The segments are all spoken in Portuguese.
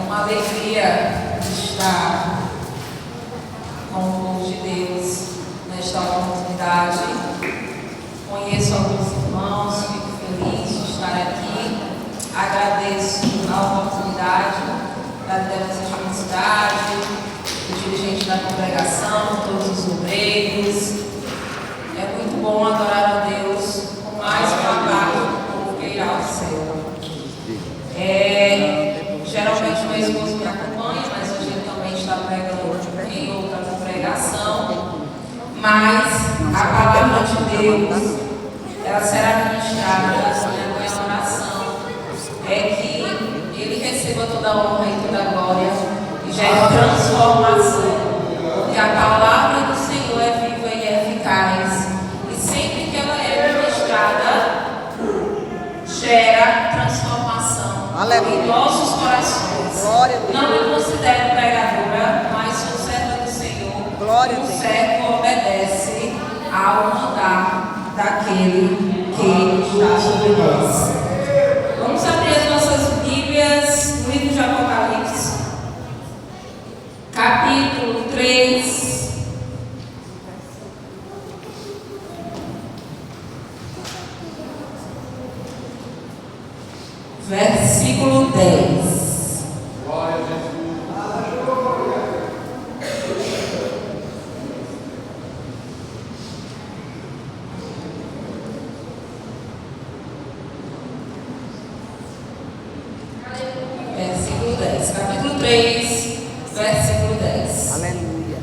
uma alegria estar com o povo de Deus nesta oportunidade. Conheço alguns irmãos, fico feliz de estar aqui. Agradeço a oportunidade da liderança de uma cidade, do dirigente da congregação, todos os obreiros. É muito bom adorar a Deus com mais uma parte do povo que irá ao céu. Geralmente meu esposo me acompanha, mas hoje ele também está pregando em outra congregação. Mas a palavra de Deus, ela será ministrada, a minha oração é que ele receba toda a honra e toda a glória e gere transformação, porque a palavra do Senhor é viva e é eficaz, e sempre que ela é ministrada, gera transformação em nossos corações. Não me considero pregadora, mas sou serva do Senhor. O servo obedece ao mandar daquele que está sobre nós. Vamos abrir as nossas Bíblias no livro de Apocalipse, capítulo 3. Versículo 10. Glória a Jesus. Versículo 10. Capítulo 3, versículo 10. Aleluia.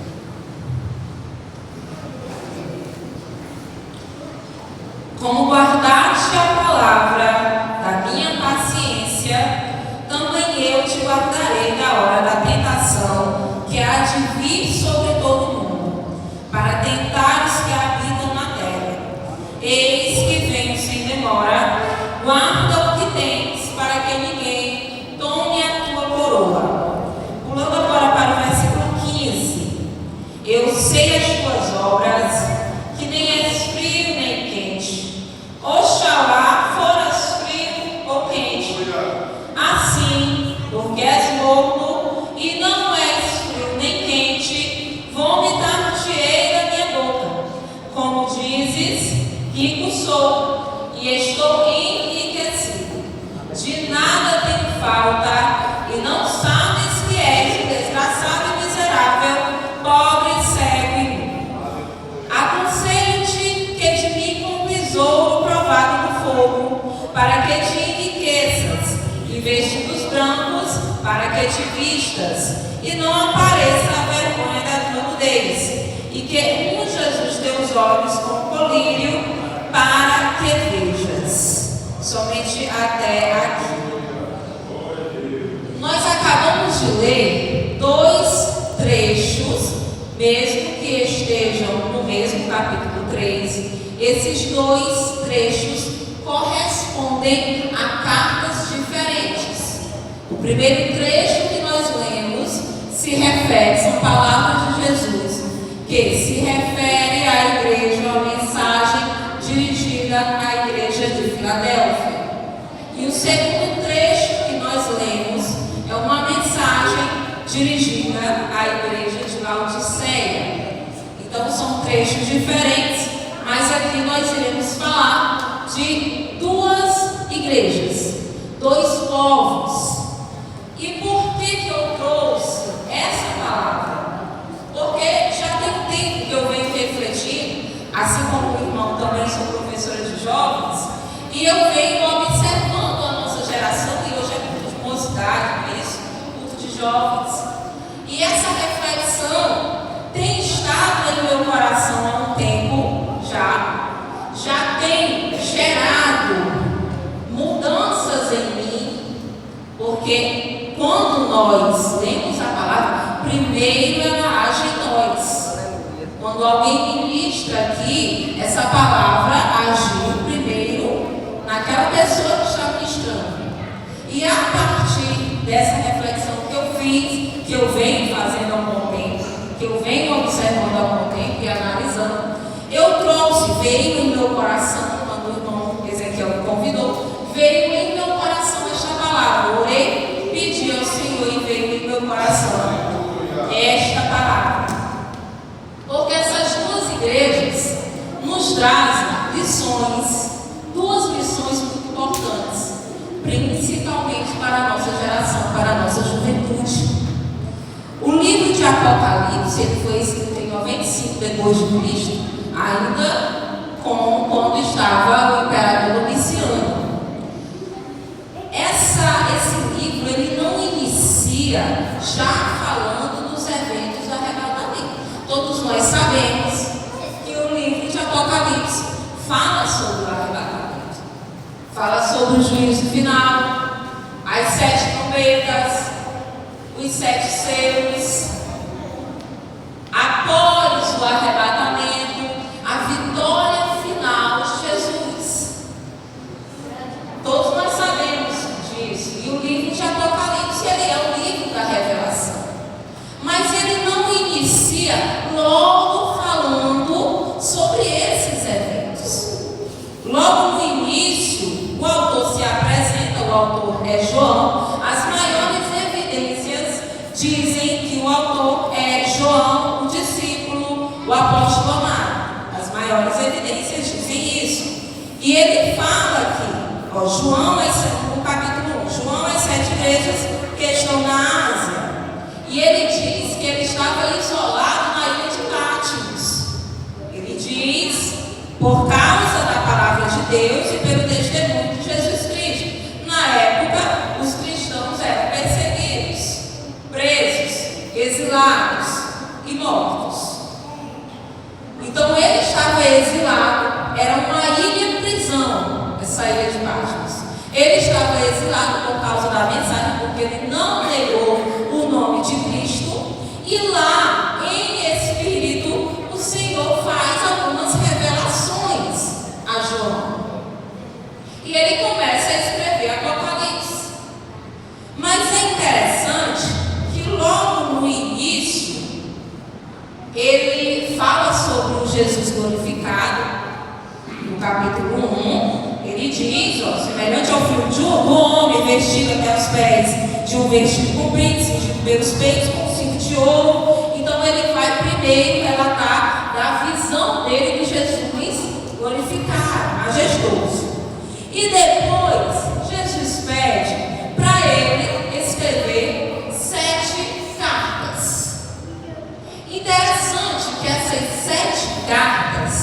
Como guardaste a palavra da minha paciência, também eu te guardarei da hora da tentação que há de vir sobre todo mundo, para tentar os que habitam na terra. Eis que venho sem demora, guarda o que tens, para que ninguém tome a tua coroa. Pulando agora para o versículo 15. Eu sei as tuas obras, que nem és frio nem quente. Oxalá foras frio ou quente. Assim, porque és morno e não és frio nem quente, vomitar-te-ei da minha boca. Como dizes, rico sou e estou enriquecido. De nada tenho falta, e não sabes que és desgraçado e miserável, pobre, cego e nu. Aconselho-te que de mim com um besouro provado no fogo, para que te enriqueças, e vestidos brancos, para que te vistas, e não apareça a vergonha da tua nudez, e que unjas os teus olhos com colírio, para que vejas. Somente até aqui. Nós acabamos de ler dois trechos, mesmo que estejam no mesmo capítulo 3. Esses dois trechos correspondem a cartas diferentes. O primeiro trecho que nós lemos se refere, são palavras de Jesus, que se refere à igreja, uma mensagem dirigida à igreja de Filadélfia. E o segundo trecho que nós lemos é uma mensagem dirigida à igreja de Laodiceia. Então são trechos diferentes, mas aqui nós iremos falar de duas igrejas, dois povos. E por que eu trouxe essa palavra? Porque já tem um tempo que eu venho refletindo, assim como o irmão também sou professora de jovens, e eu venho observando a nossa geração, e hoje é culto de mocidade, isso, culto de jovens. E essa reflexão tem estado no meu coração há um tempo já tem gerado mudanças em mim, porque quando nós lemos a palavra, primeiro ela age em nós. Quando alguém ministra aqui, essa palavra agiu primeiro naquela pessoa que está ministrando. E a partir dessa reflexão que eu fiz, que eu venho fazendo há um bom tempo, que eu venho observando há um bom tempo e analisando, eu trouxe, veio em meu coração, quando o irmão Ezequiel me convidou, veio em meu coração esta palavra. Orei, pedi ao Senhor e veio esta palavra. Porque essas duas igrejas nos trazem lições, duas lições muito importantes, principalmente para a nossa geração, para a nossa juventude. O livro de Apocalipse, ele foi escrito em 95 depois de Cristo, ainda quando estava o imperador Domiciano. Esse livro, ele não inicia já falando dos eventos do arrebatamento. Todos nós sabemos que o livro de Apocalipse fala sobre o arrebatamento, fala sobre o juízo final, as 7 trombetas, os 7 selos, após o arrebatamento, a vitória final de Jesus. Todos nós sabemos disso. E o livro de Apocalipse, ele é o livro da revelação. Mas ele não inicia logo falando sobre esses eventos. Logo no início, o autor se apresenta, o autor é João. As maiores evidências dizem que o autor é João, o discípulo, o apóstolo amado. As maiores evidências dizem isso. E ele fala aqui, João, no capítulo 1, João, as 7 igrejas que estão na Ásia. E ele diz que ele estava isolado na ilha de Patmos. Ele diz, por causa da palavra de Deus e pelo testemunho de Jesus Cristo. Na época, os cristãos eram perseguidos, presos, exilados e mortos. Então ele estava exilado, era uma ilha-prisão, essa ilha de Patmos. Ele estava exilado por causa da mensagem, porque ele não negou o nome de Cristo. E lá, em espírito, o Senhor faz algumas revelações a João. E ele começa a escrever Apocalipse. Mas é interessante que logo no início, ele fala sobre o Jesus glorificado. No capítulo 1, ele diz, semelhante ao filho do homem, vestido até os pés de um vestido comprido, cingido pelos peitos com cinto de ouro. Então ele vai primeiro relatar da visão dele de Jesus glorificado, majestoso. E depois, Jesus pede para ele escrever 7 cartas. Interessante que essas 7 cartas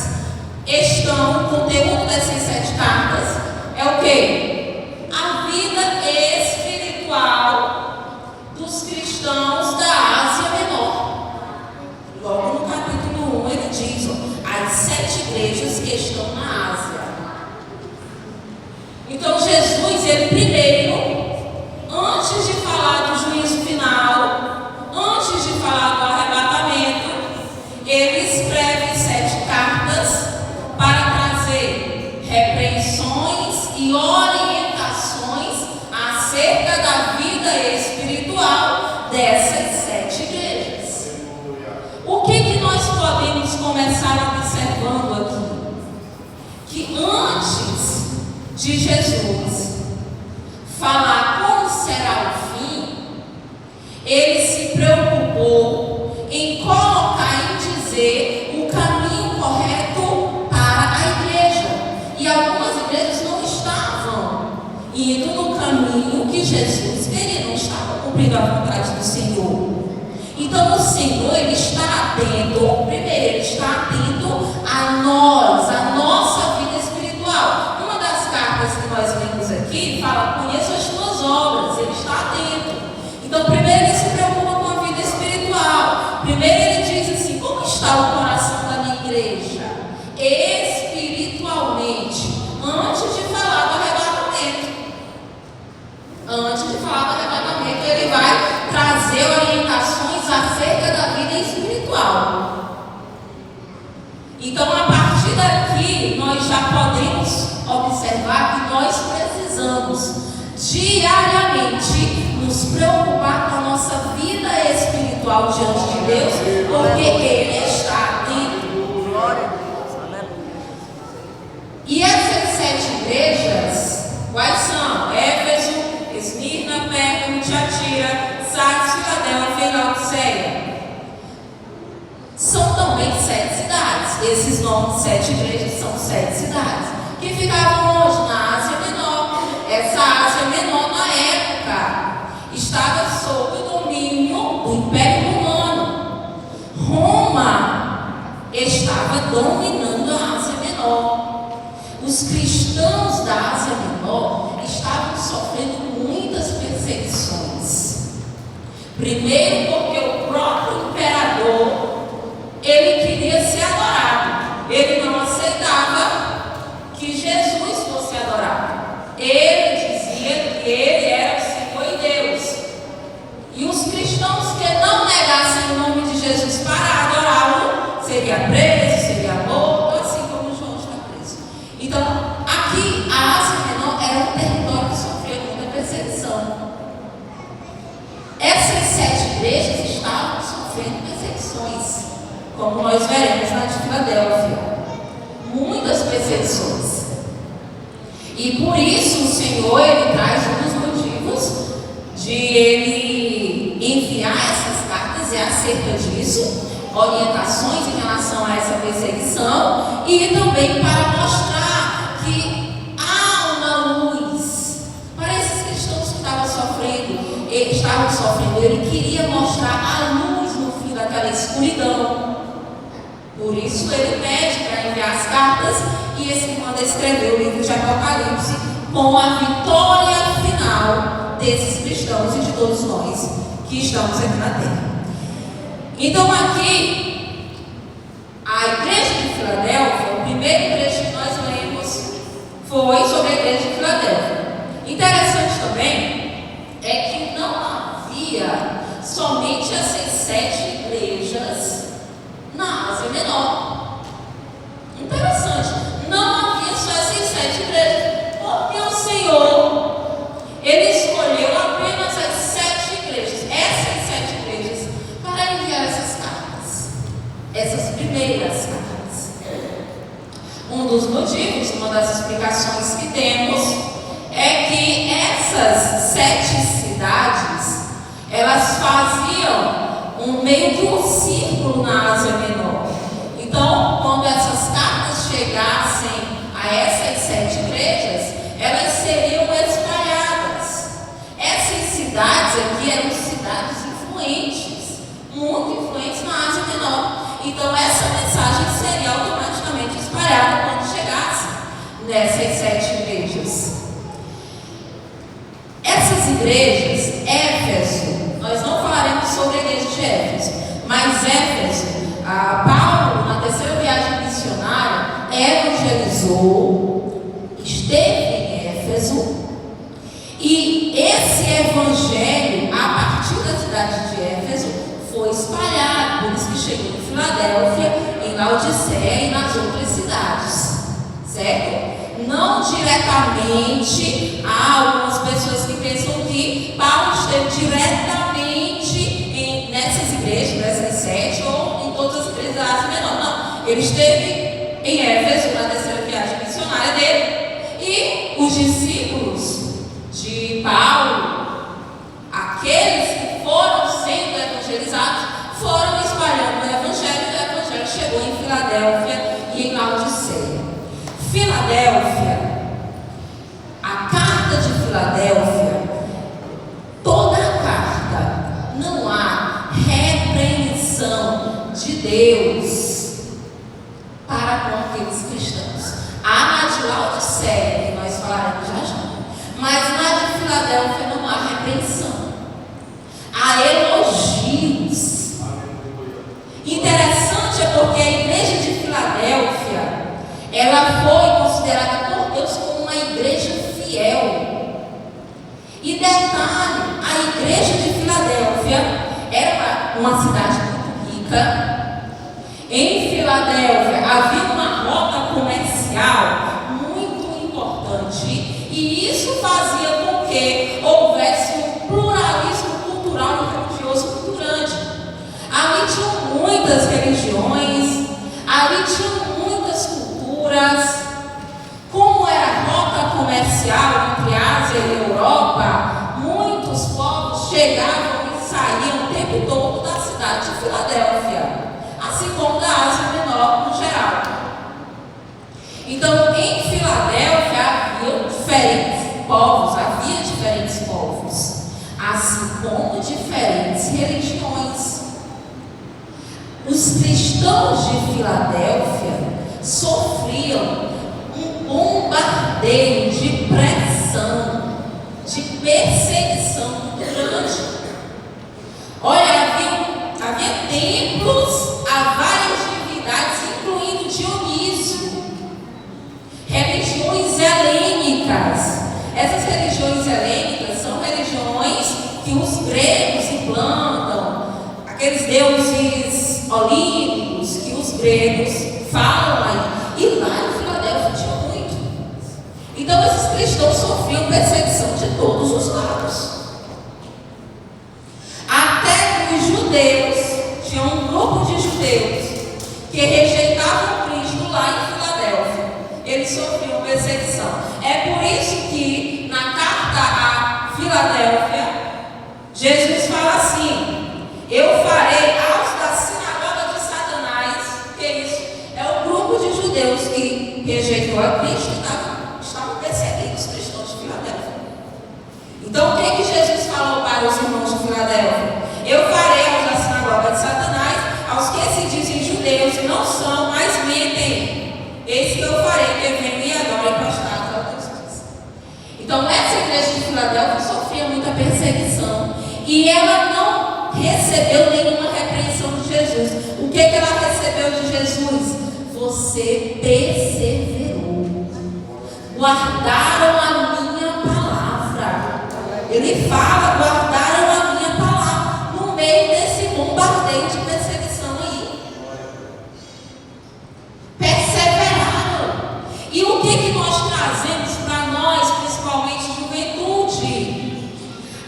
estão, o conteúdo dessas 7 cartas é o quê? A vida espiritual dos cristãos da Ásia Menor. Logo no capítulo 1 ele diz, as 7 igrejas que estão na Ásia. Então Jesus, ele primeiro, antes de falar do juízo final, antes de falar do arrebatamento, ele escreve 7 cartas para trazer repreensões e orientações acerca da vida espiritual dessas 7 igrejas. O que nós podemos começar observando aqui? Que antes de Jesus falar como será o fim, ele se preocupou em colocar e dizer o caminho correto para a igreja. E algumas igrejas não estavam indo no caminho que Jesus queria, não estavam cumprindo a vontade do Senhor. Então o Senhor, ele está atento, primeiro, ele está atento a nós, a nossa vida espiritual. Uma das cartas que nós lemos aqui fala, conheço as tuas obras, ele está atento. Então primeiro ele se preocupa com a vida espiritual. Primeiro ele diz assim, como está o coração da minha igreja? Espiritualmente, antes de falar do arrebatamento. Antes de falar do arrebatamento, ele vai trazer orientações acerca da vida espiritual. Então, a partir daqui, nós já podemos observar que nós precisamos diariamente nos preocupar com a nossa vida espiritual diante de Deus, porque Ele está atento. E essas 7 igrejas, quais são? Éfeso, Esmirna, Pérgamo, Tiatira, Sardes, Filadélfia e Laodiceia. esses nomes, 7 igrejas, são 7 cidades, que ficavam onde? Na Ásia Menor. Essa Ásia Menor, na época, estava sob o domínio do Império Romano. Roma estava dominando a Ásia Menor. Os cristãos da Ásia Menor estavam sofrendo muitas perseguições. Primeiro porque o próprio imperador, ele queria ser adorado. Ele não aceitava que Jesus fosse adorado. Ele dizia que ele era o Senhor e Deus. E os cristãos que não negassem o nome de Jesus para adorá-lo, seria preso, seria morto, assim como João está preso. Então, aqui, a Ásia Menor era um território que sofria muita perseguição. Essas 7 igrejas estavam sofrendo perseguições, como nós veremos na de Filadélfia. Muitas perseguições. E por isso o Senhor, ele traz um dos motivos de ele enviar essas cartas é acerca disso, orientações em relação a essa perseguição e também para mostrar que há uma luz para esses cristãos que estavam sofrendo. Ele queria mostrar a luz no fim daquela escuridão. Por isso ele pede para enviar as cartas e esse manda escrever o livro de Apocalipse com a vitória final desses cristãos e de todos nós que estamos aqui na terra. Então aqui, a igreja de Filadélfia, o primeiro trecho que nós lemos foi sobre a igreja de Filadélfia. Interessante também é que não havia somente essas 7 igrejas na Ásia Menor. Interessante, não havia só essas 7 igrejas, porque o Senhor, ele escolheu apenas as 7 igrejas, essas 7 igrejas, para enviar essas cartas, essas primeiras cartas. Um dos motivos, uma das explicações que temos, é que essas 7 cidades, elas faziam meio que um círculo na Ásia Menor. Então, quando essas cartas chegassem a essas 7 igrejas, elas seriam espalhadas. Essas cidades aqui eram cidades influentes, muito influentes na Ásia Menor. Então, essa mensagem seria automaticamente espalhada quando chegasse nessas 7 igrejas. Essas igrejas, Éfeso, nós não falaremos sobre a igreja de Éfeso, mas Éfeso, Paulo, na terceira viagem missionária, evangelizou, esteve em Éfeso, e esse evangelho, a partir da cidade de Éfeso, foi espalhado, por isso que chegou em Filadélfia, em Laodiceia e nas outras cidades, certo? Não diretamente, há algumas pessoas que pensam que Paulo esteve diretamente nessas igrejas, nessas 7, ou em todas as igrejas da Ásia Menor. Não, ele esteve em Éfeso na terceira viagem missionária dele, e os discípulos de Paulo, aqueles que foram sendo evangelizados, foram espalhando o evangelho chegou em Filadélfia e em Laodiceia. Filadélfia, a carta de Filadélfia, toda a carta, não há repreensão de Deus para com aqueles cristãos. Há na de Laodiceia, que nós falaremos já, mas na de Filadélfia não há repreensão, há elogios. Interessante é porque a igreja de Filadélfia, ela foi considerada por Deus como uma igreja fiel. E detalhe, a igreja de Filadélfia era uma cidade muito rica. Em Filadélfia havia uma rota comercial muito importante, e isso fazia com que houvesse um pluralismo cultural e religioso muito grande. Ali tinham muitas religiões, ali tinham muitas culturas. Como era rota comercial entre Ásia e Europa, muitos povos chegavam e saíam o tempo todo da cidade de Filadélfia, assim como da Ásia Menor no geral. diferentes povos, assim como diferentes religiões. Os cristãos de Filadélfia sofriam um bombardeio de pressão, de perseguição muito grande. Olha, havia templos a várias divindades, incluindo Dionísio, religiões helênicas. Essas religiões helênicas são religiões que os gregos implantam, aqueles deuses olímpicos que os gregos falam aí. E lá em Filadélfia tinha muito. Então esses cristãos sofriam perseguição de todos os lados. Até que os judeus, tinha um grupo de judeus que rejeitavam Cristo lá em Filadélfia. Eles sofriam perseguição. É por isso que na carta a Filadélfia, Jesus fala assim: eu farei aos da sinagoga de Satanás. Que é isso? É o grupo de judeus que rejeitou a Cristo e estavam perseguindo os cristãos de Filadélfia. Então o que Jesus falou para os irmãos de Filadélfia? Eu farei aos da sinagoga de Satanás, aos que se dizem judeus e não são, mas mentem. Eis que eu farei que venham e adorem prostrados ao Deus. Então essa igreja de Filadélfia sofria muita perseguição e ela não recebeu nenhuma repreensão de Jesus. O que ela recebeu de Jesus? Você perseverou, guardaram a minha palavra. Ele fala, guardaram a minha palavra no meio desse bombardeio de perseguição aí. Perseveraram. E o que nós trazemos para nós, principalmente juventude?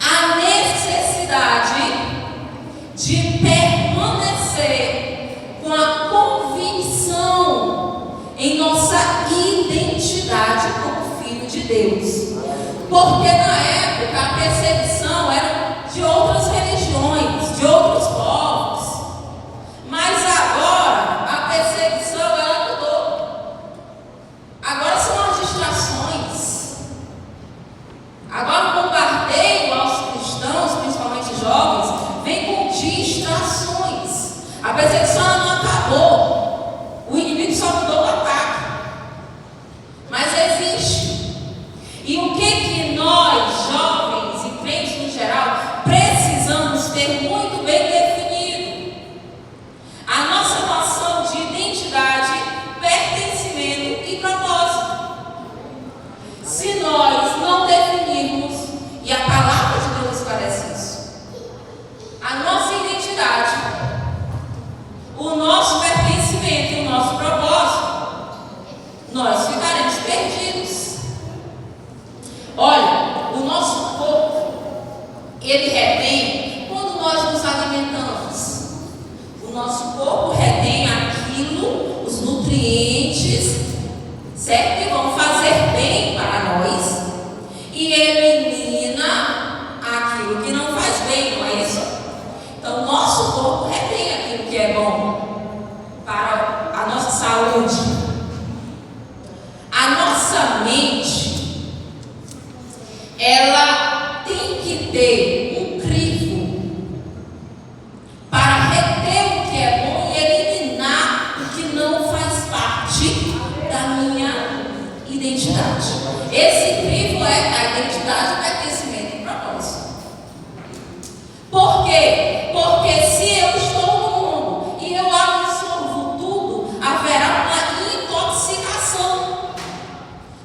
A necessidade de permanecer com a convicção em nossa identidade como filho de Deus. Porque na época a perseguição era de outras religiões, de outros povos. Mas agora a perseguição ela mudou. Agora são as distrações. Agora o bombardeio aos cristãos, principalmente jovens, vem com distrações. A perseguição ela não acabou. O inimigo só mudou o ataque. Mas existe. E o que nós, jovens e crentes no geral, precisamos ter muito bem definido? A nossa noção de identidade, pertencimento e propósito. Se nós não definirmos, e a palavra de Deus esclarece isso, a nossa identidade, o nosso pertencimento e o nosso propósito, nós ficaremos perdidos. Olha, o nosso corpo, ele retém quando nós nos alimentamos. O nosso corpo retém aquilo, os nutrientes, certo? Que vão fazer bem para nós e elimina aquilo que não faz bem, não é isso? Então, o nosso corpo retém aquilo que é bom para a nossa saúde. A nossa mente, ela tem que ter um crivo para reter o que é bom e eliminar o que não faz parte da minha identidade. Esse crivo é a identidade, pertencimento e propósito. Por quê? Porque se eu estou no mundo e eu absorvo tudo, haverá uma intoxicação.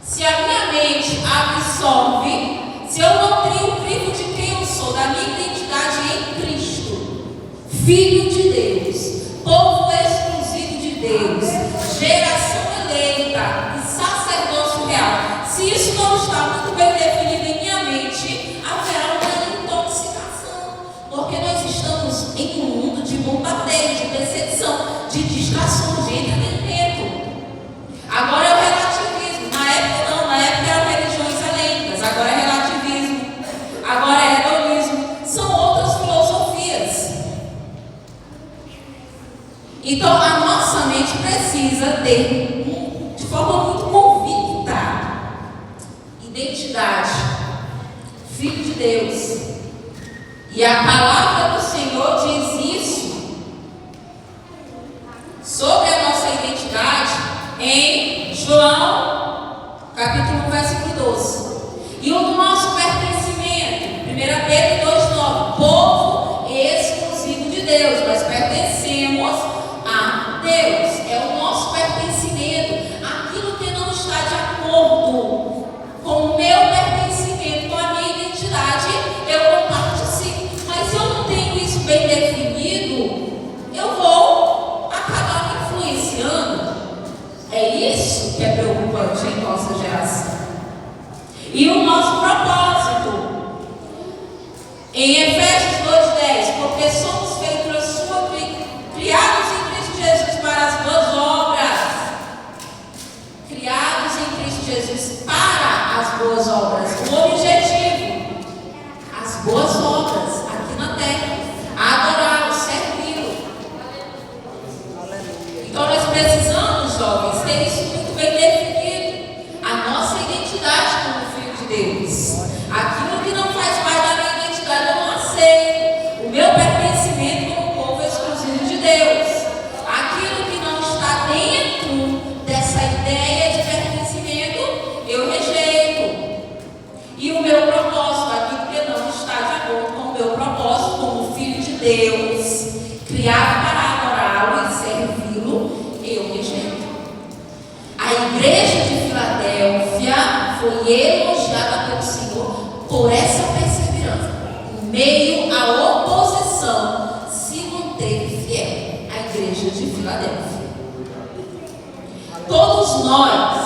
Se a minha mente absorve, se eu não tenho o crivo de quem eu sou, da minha identidade em Cristo, Filho de Deus, povo exclusivo de Deus, geração eleita e sacerdócio real, se isso não está muito bem definido em minha mente, haverá uma intoxicação, porque nós estamos em um mundo de bombardeio, de perseguição, de distrações, de entretenimento. Agora é o relativismo. Na época não, na época eram religiões helênicas, agora é relativismo, agora é hedonismo, são outras filosofias. Então a nossa mente precisa ter, de forma muito convicta, identidade, Filho de Deus. E a palavra do Senhor diz isso sobre a nossa identidade em João, capítulo 1, versículo 12. E o do nosso pertencimento, 1 Pedro 2,9, povo exclusivo de Deus, nós pertencemos a Deus, é o nosso pertencimento, aquilo que não está de acordo com o meu pertencimento, com a minha identidade, eu não participo. Mas se eu não tenho isso bem definido, eu vou acabar me influenciando. É isso que é preocupante em nossa geração. E o nosso propósito, em Efésios 2,10, porque somos feitos sua, criados em Cristo Jesus para as boas obras. Criados em Cristo Jesus para as boas obras. O objetivo, as boas obras aqui na terra, adorá-lo, servi-lo. Então nós precisamos, jovens, ter isso muito bem definido. A nossa identidade como filho de Deus. Aquilo que não faz parte da minha identidade eu não aceito. O meu pertencimento como povo exclusivo de Deus. Aquilo que não está dentro dessa ideia de pertencimento, eu rejeito. E o meu propósito, aquilo que não está de acordo com o meu propósito como filho de Deus, criado para adorá-lo e servi-lo, eu rejeito. A igreja de Filadélfia foi elogiada pelo Senhor por essa perseverança. Em meio à oposição, se manteve fiel. A igreja de Filadélfia. Todos nós,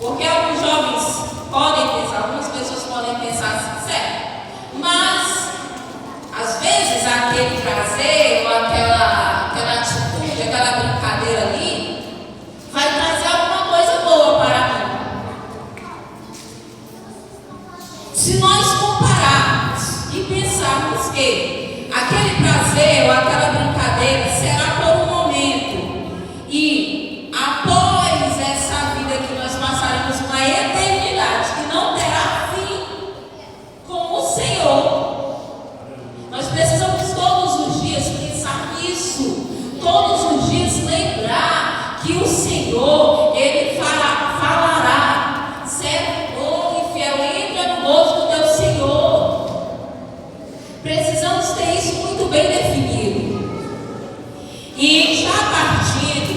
porque alguns jovens podem pensar, algumas pessoas podem pensar assim, certo? Mas, às vezes, aquele prazer ou aquela atitude, aquela brincadeira ali, vai trazer alguma coisa boa para mim. Se nós compararmos e pensarmos que aquele prazer ou aquela brincadeira será por um momento e após essa vida que nós passaremos uma eternidade que não terá fim com o Senhor, nós precisamos todos os dias pensar nisso, todos os dias lembrar que o Senhor, Ele falará, servo bom e fiel, entra no gozo do teu Senhor. Precisamos ter isso muito bem definido. E já partindo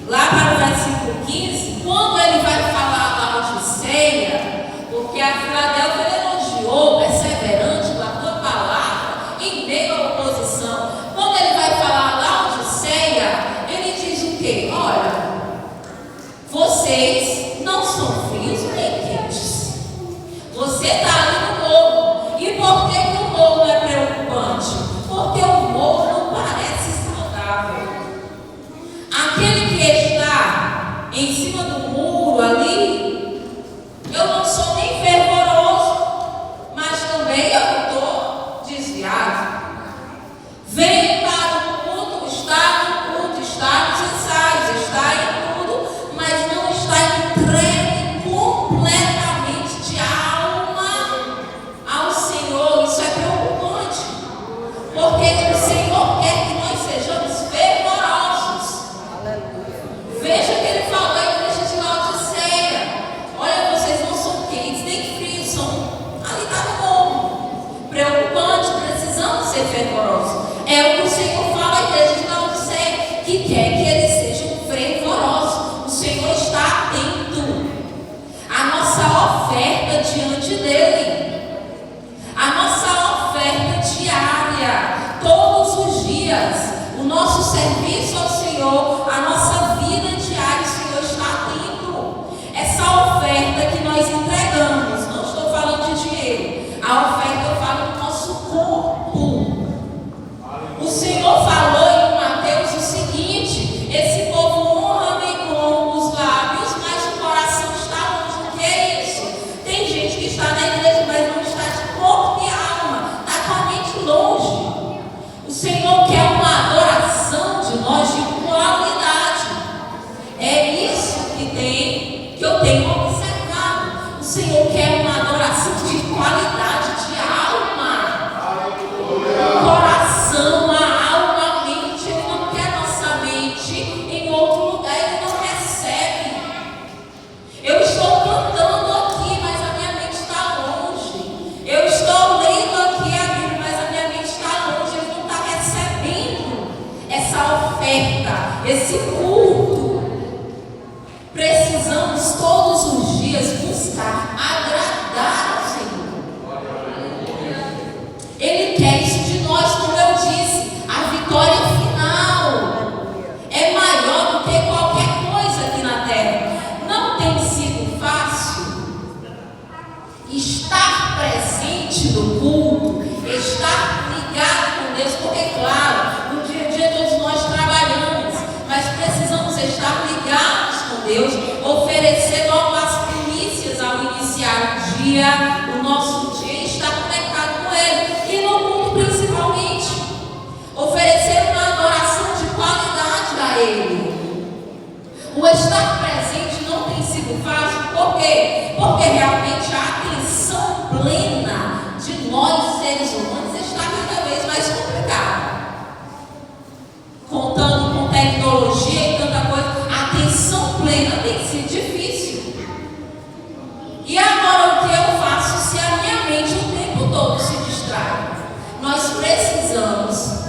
lá para o versículo 15, quando ele vai falar da Laodiceia, porque a Filadélfia elogiou, perseverante na tua palavra, em meio à oposição. Quando ele vai falar Laodiceia, ele diz o quê? Olha, vocês não são frios nem quentes. Você está ali no morro. E por que o morro não é preocupante? Porque o morro não parece saudável. Aquele que está em cima do muro ali, eu não sou nem fervoroso, mas também eu não estou desviado. Vem para o culto, está no culto, está nos ensaios, está em tudo, mas não está entregue completamente de alma ao Senhor. Isso é preocupante, porque o Senhor quer que nós sejamos fervorosos. Veja que ele falou à igreja de Laodiceia: olha, vocês não são quentes nem frios, são ali está no morro. Preocupante, precisamos ser fervorosos. É o que o Senhor fala à igreja de Laodiceia, que quer que eles sejam fervorosos. O Senhor está atento à nossa oferta diante dele, a nossa oferta diária, todos os dias, o nosso serviço ao Senhor, a nossa vida diária, o Senhor está atento. Essa oferta que nós entregamos, não estou falando de dinheiro, a oferta eu falo do nosso corpo. O Senhor falou em Mateus o seguinte: esse povo honra-me com os lábios, mas o coração está longe. O que é isso? Tem gente que está na igreja, mas não está de corpo e alma, está com a mente longe. O Senhor quer uma adoração de nós de qualidade. ambiente do culto, estar ligado com Deus, porque, claro, no dia a dia todos nós trabalhamos, mas precisamos estar ligados com Deus, oferecer logo as primícias ao iniciar o dia, o nosso dia, estar conectado com Ele, e no culto principalmente, oferecer uma adoração de qualidade a Ele. O estar presente não tem sido fácil, por quê? Porque realmente a atenção plena de nós, seres humanos, está cada vez mais complicada. Contando com tecnologia e tanta coisa, a atenção plena tem sido difícil. E agora o que eu faço se a minha mente o tempo todo se distrai? Nós precisamos,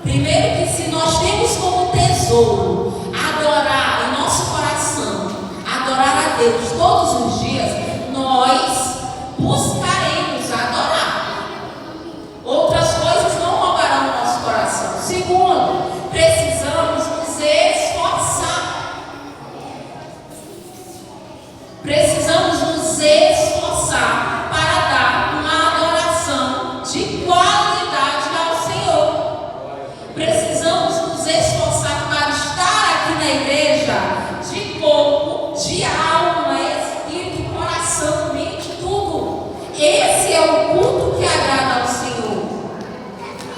primeiro, que se nós temos como tesouro adorar em nosso coração, adorar a Deus todos os dias, nós buscaremos adorar. Outras coisas não roubarão o nosso coração. Segundo, precisamos nos esforçar. Precisamos nos esforçar para dar uma adoração de qualidade ao Senhor. Precisamos nos esforçar para estar aqui na igreja de corpo, de alma, espírito, coração, mente, tudo. Esse é o culto que agrada ao Senhor.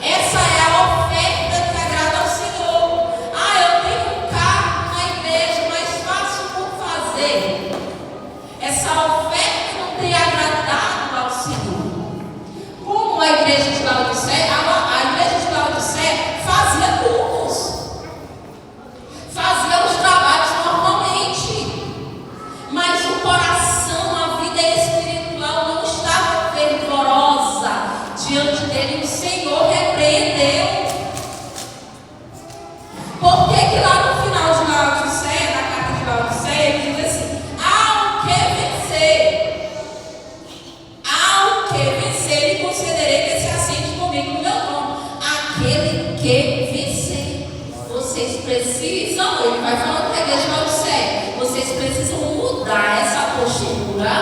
Essa é a oferta que agrada ao Senhor. Ah, eu tenho um carro na igreja, mas faço por fazer. Essa oferta não tem agradado ao Senhor. Como a igreja de Laodiceia, a igreja de Laodiceia fazia cultos, fazia os trabalhos normalmente, mas o coração, a vida espiritual não estava fervorosa diante dele. O Senhor repreendeu. Por que que lá no final de Laodiceia, na carta de Laodiceia, ele diz assim: ao que vencer, lhe concederei que se assente comigo no meu trono. Aquele que vencer. Vocês precisam, ele vai falando para a igreja de Laodiceia, vocês precisam mudar essa postura,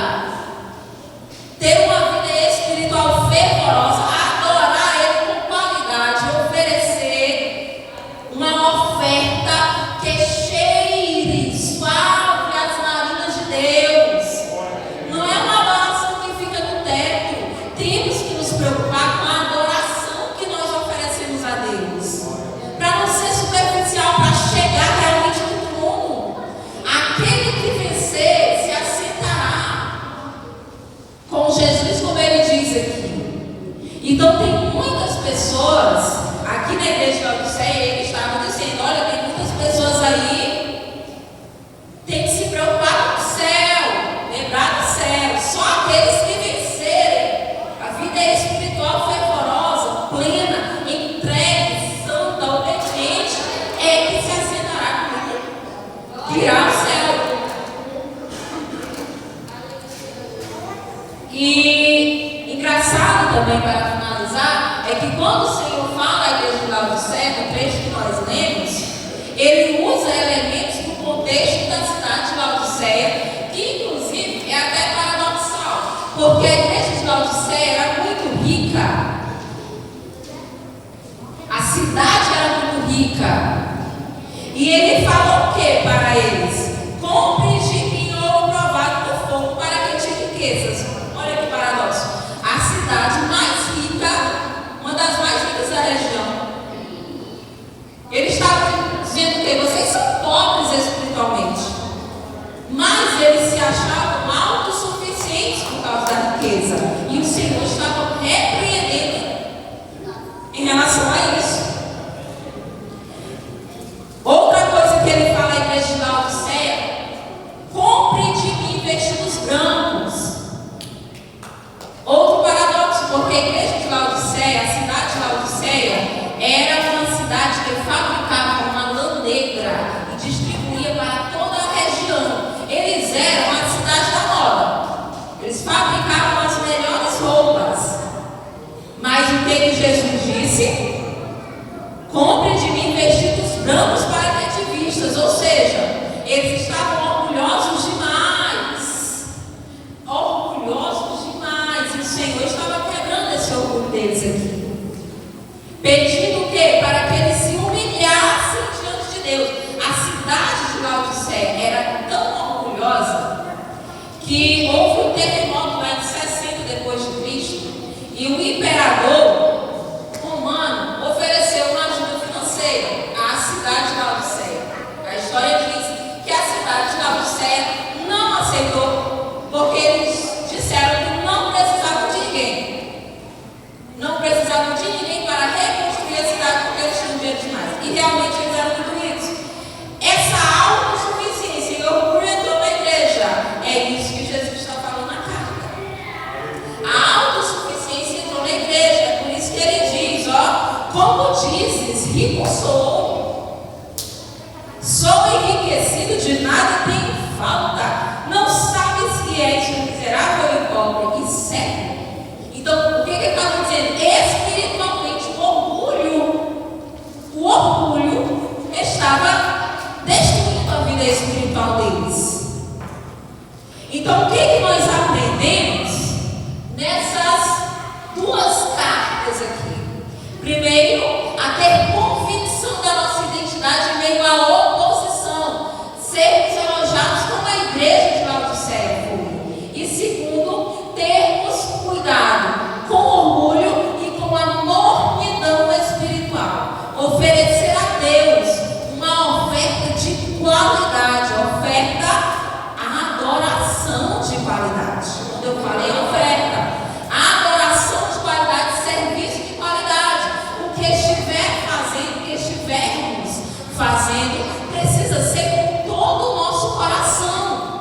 ter uma vida espiritual fervorosa, adorar Ele com qualidade, oferecer uma oferta que cheire suave as narinas de Deus. Não é uma adoração que fica no teto. Temos que nos preocupar com a adoração que nós oferecemos a Deus, para não ser superficial, para chegar realmente no trono. Aquele que vencer se assentará com Jesus, como ele diz aqui. Então tem muitas pessoas aqui na igreja de Laodiceia, ele estava dizendo: olha, tem muitas pessoas aí, tem que se preocupar com o céu, lembrar do céu. Só aqueles que vencerem, a vida espiritual fervorosa, plena, entregue, santa, obediente, é que se assentará comigo, irá ao céu. E engraçado também, para finalizar, é que quando o Senhor fala à igreja de Laodiceia, no trecho que nós lemos, ele usa elementos do contexto da cidade de Laodiceia, que inclusive é até paradoxal, porque a igreja de Laodiceia era muito rica, a cidade era muito rica, e ele falou o que para eles? Compre de mim ouro provado por fogo, para que te riquezas. Olha que paradoxo. A cidade mais rica, uma das mais ricas da região, ele estava dizendo que vocês são pobres espiritualmente, mas eles se achavam autossuficientes por causa da riqueza, e o Senhor estava repreendendo em relação a isso. Outra coisa que ele fala à igreja de Laodiceia: compre de mim vestidos brancos. Outro paradoxo, porque a igreja de Laodiceia, a cidade de Laodiceia, era uma cidade que fabricava uma lã negra e distribuía para toda a região. Eles eram a cidade da moda. Eles fabricavam as melhores roupas. Mas o que Jesus disse? Compre de mim vestidos brancos para que te vistas. Ou seja, eles estavam orgulhosos demais. Orgulhosos demais. E o Senhor está eles aqui. Pedindo o quê? Para que eles se humilhassem diante de Deus. A cidade de Laodiceia era tão orgulhosa que houve um terremoto lá em 60 depois de Cristo e o imperador romano ofereceu uma ajuda financeira à cidade de Laodiceia. A história diz que a cidade de Laodiceia não aceitou, porque eles disseram que não precisavam de ninguém. Não precisavam de ninguém para reconstruir a cidade, porque eles tinham dinheiro demais. E realmente eles eram muito ricos. Essa autossuficiência e orgulho entrou na igreja. É isso que Jesus está falando na carta. A autossuficiência entrou na igreja. Por isso que ele diz, ó, como dizes, rico sou enriquecido, de nada tenho falta. Não sabes que és miserável e pobre e cego. Então, o que ele estava dizendo? Espiritualmente, o orgulho estava destruindo a vida espiritual deles. Então, o que nós aprendemos nessas duas cartas aqui? Primeiro, a ter convicção da nossa identidade em meio à oposição, sermos elogiados como a igreja de Laodiceia foi. E segundo, termos cuidado com orgulho e com a mornidão espiritual. Oferecer a Deus uma oferta de qualidade, oferta à adoração de qualidade. Quando eu falei oferta, a adoração de qualidade, serviço de qualidade. O que estivermos fazendo, precisa ser com todo o nosso coração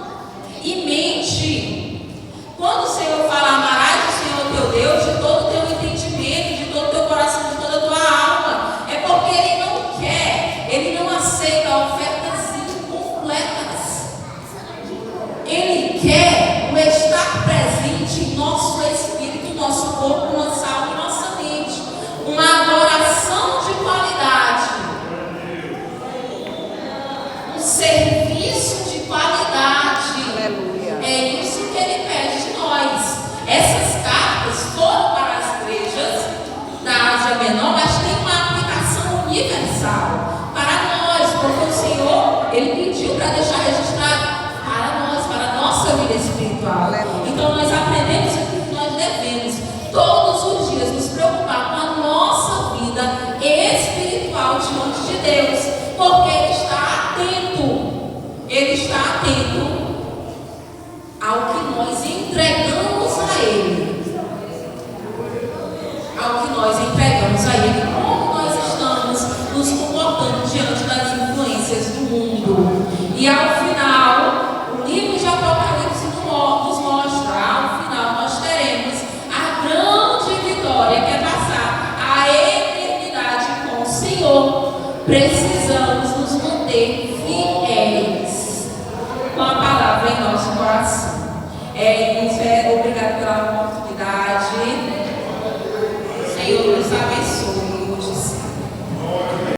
e mente. Quando o Senhor fala, amarás o Senhor teu Deus de todo o teu entendimento, de todo o teu coração, de toda a tua alma, é porque Ele não quer, Ele não aceita ofertas incompletas. Ele quer o estar presente em nosso espírito, nosso corpo, nossa alma e nossa mente. Uma adoração de qualidade. Um serviço de qualidade. Aleluia. É isso que Ele pede de nós. Essas cartas foram para as igrejas da Ásia Menor, mas tem uma aplicação universal para nós, porque o Senhor, Ele pediu para deixar registrado para nós, para a nossa vida espiritual. Então nós aprendemos que nós devemos todos os dias nos preocupar com a nossa vida espiritual diante de Deus, porque Ele está atento ao que nós entregamos a Ele. Ao que nós entregamos a Ele, como nós estamos nos comportando diante das influências do mundo. E ao final, o livro de Apocalipse nos mostra, ao final nós teremos a grande vitória, que é passar a eternidade com o Senhor. Precisamos nos manter fiéis